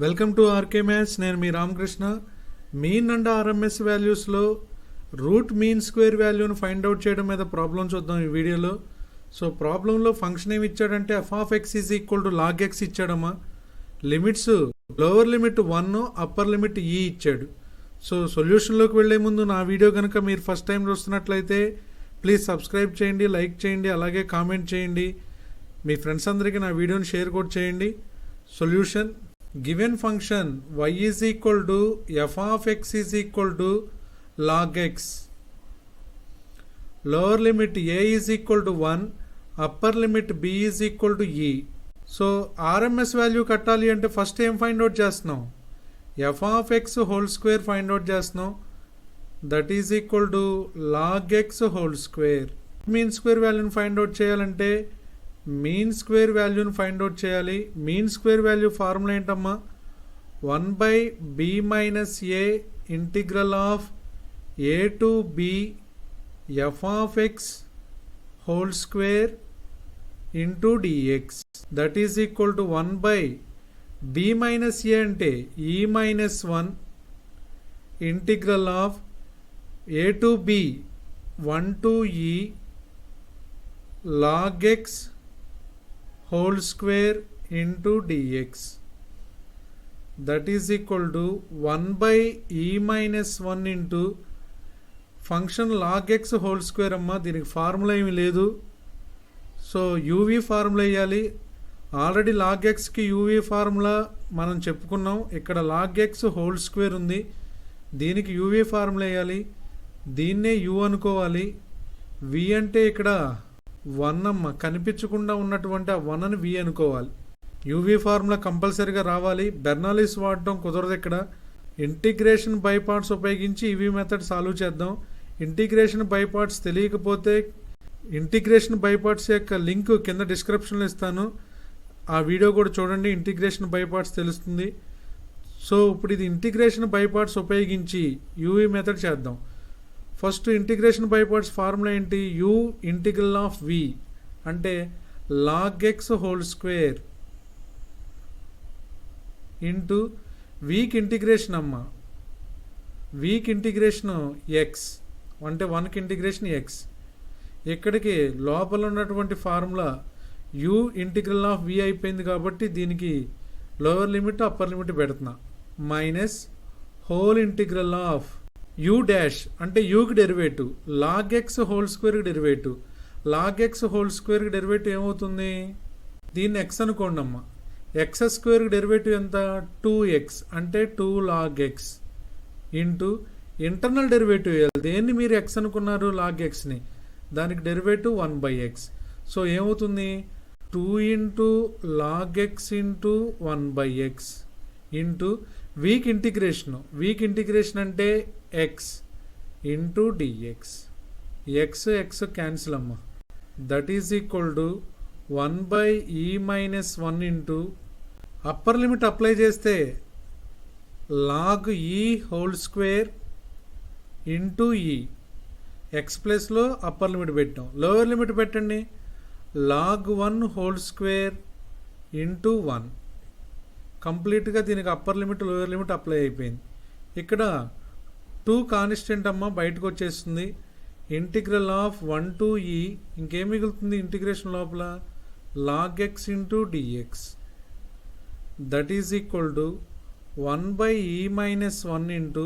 Welcome to RK maths. నేను మీ Ramakrishna. Mean and RMS వాల్యూస్లో రూట్ మీన్ స్క్వేర్ వాల్యూను ఫైండ్ అవుట్ చేయడం మీద ప్రాబ్లం చూద్దాం ఈ వీడియోలో. సో ప్రాబ్లంలో ఫంక్షన్ ఏమి ఇచ్చాడంటే f of x is equal to log x ఇచ్చాడమ్మా. Limits lower limit 1, upper limit e ఇచ్చాడు. సో సొల్యూషన్లోకి వెళ్లే ముందు నా వీడియో కనుక మీరు ఫస్ట్ టైం చూస్తున్నట్లయితే ప్లీజ్ సబ్స్క్రైబ్ చేయండి, లైక్ చేయండి, అలాగే కామెంట్ చేయండి. మీ ఫ్రెండ్స్ అందరికీ నా వీడియోని షేర్ కూడా చేయండి. Solution: given function y is equal to f of x is equal to log x. Lower limit a is equal to 1, upper limit b is equal to e. So RMS value కట్టాలి అంటే first ఏం find out చేస్తున్నాం? f of x whole square find out చేస్తున్నాం. That is equal to log x whole square. Mean square వాల్యూని find out చేయాలంటే mean square వాల్యూని find out చేయాలి. Mean square value formula ఏంటమ్మా? 1/b minus a integral of a to b f of x whole square into dx. That is equal to 1/b minus a అంటే e minus 1 integral of a to b 1 to e log x whole square into dx. That is equal to 1/e minus 1 into function log x whole square అమ్మా. దీనికి formula ఏమి లేదు, so UV formula వేయాలి. Already log ఎక్స్కి UV formula మనం చెప్పుకున్నాం. ఇక్కడ log x whole square ఉంది, దీనికి యూవీ ఫార్ములా వేయాలి. దీన్నే యూ అనుకోవాలి. వి అంటే ఇక్కడ 1 అమ్మ, కనిపించకుండా ఉన్నటువంటి ఆ 1ని వి అనుకోవాలి. యూవీ ఫార్ములా కంపల్సరీగా రావాలి. బెర్నాలిస్ వాడటం కుదరదు ఇక్కడ. ఇంటిగ్రేషన్ బై పార్ట్స్ ఉపయోగించి ఈవీ మెథడ్ సాల్వ్ చేద్దాం. ఇంటిగ్రేషన్ బై పార్ట్స్ తెలియకపోతే ఇంటిగ్రేషన్ బై పార్ట్స్ యొక్క లింక్ కింద డిస్క్రిప్షన్లో ఇస్తాను, ఆ వీడియో కూడా చూడండి. ఇంటిగ్రేషన్ బై పార్ట్స్ తెలుస్తుంది. సో ఇప్పుడు ఇది ఇంటిగ్రేషన్ బై పార్ట్స్ ఉపయోగించి యూవీ మెథడ్ చేద్దాం. First integration by parts formula ఏంటి? యూ ఇంటిగ్రల్ ఆఫ్ వి అంటే log x whole square into week integration అమ్మ. వీక్ ఇంటిగ్రేషన్ ఎక్స్ అంటే 1కి ఇంటిగ్రేషన్ ఎక్స్. ఇక్కడికి లోపల ఉన్నటువంటి formula u integral of v అయిపోయింది కాబట్టి దీనికి లోవర్ లిమిట్ అప్పర్ లిమిట్ పెడుతున్నా. Minus whole integral of u dash అంటే యూకి డెరివేటివ్, లాగ్ ఎక్స్ హోల్ స్క్వేర్కి డెరివేటివ్. లాగ్ ఎక్స్ హోల్ స్క్వేర్కి డెరివేటివ్ ఏమవుతుంది? దీన్ని ఎక్స్ అనుకోండి అమ్మ. ఎక్స్ స్క్వేర్కి డెరివేటివ్ ఎంత? 2x అంటే 2 log x into internal derivative వేయాలి. దేన్ని మీరు ఎక్స్ అనుకున్నారు? లాగ్ ఎక్స్ని. దానికి డెరివేటివ్ 1/x. సో ఏమవుతుంది? 2 into log x into 1/x into week integration. Weak integration అంటే x into dx. X x cancel అమ్మ. That is equal to 1/e minus 1 into upper limit apply చేస్తే log e whole square into e. X ప్లస్లో upper limit పెట్టాం, lower limit పెట్టండి. Log 1 whole square into 1. కంప్లీట్గా దీనికి upper limit lower limit apply అయిపోయింది. ఇక్కడ 2 constant అమ్మ బయటకు వచ్చేస్తుంది. ఇంటిగ్రల్ ఆఫ్ 1 టు ఈ. ఇంకేం మిగులుతుంది ఇంటిగ్రేషన్ లోపల? Log x into dx. That is equal to 1/e minus 1 into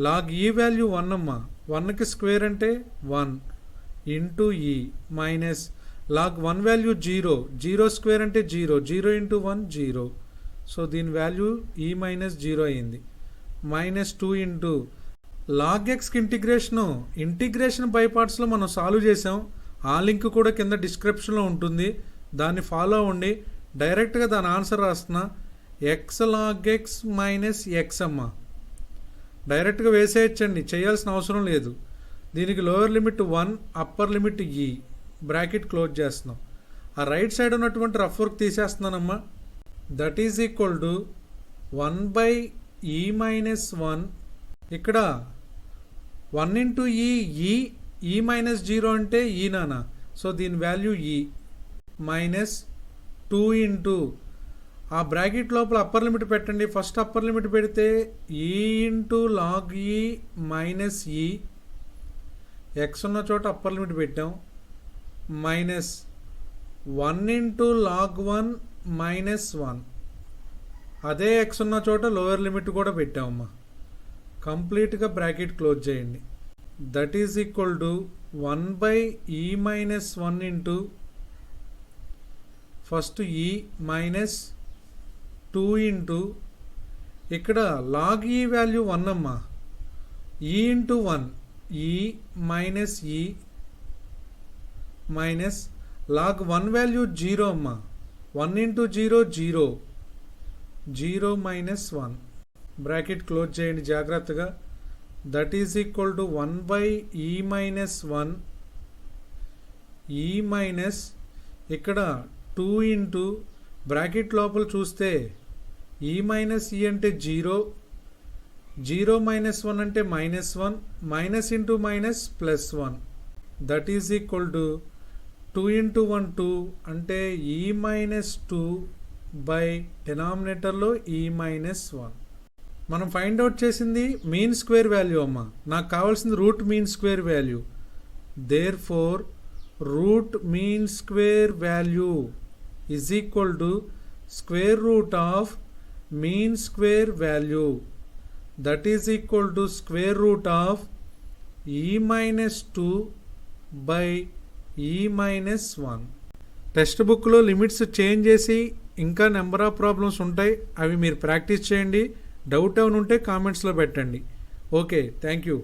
log e value 1 అమ్మ. 1కి స్క్వేర్ అంటే 1 ఇంటూ ఈ మైనస్ లాగ్ 1 వాల్యూ 0. 0 స్క్వేర్ అంటే 0. 0 ఇంటూ 1 0. సో దీని వాల్యూ ఈ మైనస్ 0 అయింది. మైనస్ 2 ఇంటూ లాగ్ ఎక్స్కి ఇంటిగ్రేషన్ బై పార్ట్స్లో మనం సాల్వ్ చేసాం. ఆ లింక్ కూడా కింద డిస్క్రిప్షన్లో ఉంటుంది, దాన్ని ఫాలో అవ్వండి. డైరెక్ట్గా దాని ఆన్సర్ రాస్తున్నా. X log x minus x అమ్మ. డైరెక్ట్గా వేసేయచ్చండి, చేయాల్సిన అవసరం లేదు. దీనికి lower limit 1, upper limit e. Bracket close చేస్తున్నాం. ఆ రైట్ సైడ్ ఉన్నటువంటి రఫ్ వర్క్ తీసేస్తున్నానమ్మా. That is equal to 1/e minus 1. ఇక్కడ 1 ఇంటూ ఈ మైనస్ 0 అంటే ఈ నానా. సో దీని వాల్యూ ఈ మైనస్ 2 ఇంటూ ఆ బ్రాకెట్ లోపల అప్పర్ లిమిట్ పెట్టండి. ఫస్ట్ అప్పర్ లిమిట్ పెడితే ఈ ఇంటూ లాగ్ ఈ మైనస్ ఈ, ఎక్స్ ఉన్న చోట అప్పర్ లిమిట్ పెట్టాం, మైనస్ 1 ఇంటూ లాగ్ 1 మైనస్ 1, అదే ఎక్స్ ఉన్న చోట లోయర్ లిమిట్ కూడా పెట్టామమ్మా. కంప్లీట్గా బ్రాకెట్ క్లోజ్ చేయండి. That is equal to 1/e minus 1 into first ఈ మైనస్ 2 ఇంటూ ఇక్కడ లాగ్ ఈ వాల్యూ 1 అమ్మా, ఈ ఇంటూ 1 ఈ మైనస్ ఈ మైనస్ లాగ్ 1 వాల్యూ 0 అమ్మా, 1 ఇంటూ 0 0, 0 మైనస్ 1. బ్రాకెట్ క్లోజ్ చేయండి జాగ్రత్తగా. That is equal to 1/e minus 1 ఈ మైనస్ ఇక్కడ 2 ఇంటూ బ్రాకెట్ లోపల చూస్తే ఈ మైనస్ ఈ అంటే 0, 0 మైనస్ 1 అంటే minus 1, minus into minus plus 1. That is equal to 2 into 1 2 అంటే ఈ మైనస్ 2 బై డినామినేటర్లో ఈ మైనస్ 1. మనం ఫైండ్ అవుట్ చేసింది మీన్ స్క్వేర్ వాల్యూ అమ్మా. నాకు కావాల్సింది root mean square value. Therefore root mean square value is equal to square root of mean square value. That is equal to square root of e minus 2 by e minus 1. Text బుక్లో limits change చేసి ఇంకా number of problems ఉంటాయి, అవి మీరు practice చేయండి. Doubt ఏమైనా ఉంటే కామెంట్స్లో పెట్టండి. Okay, thank you.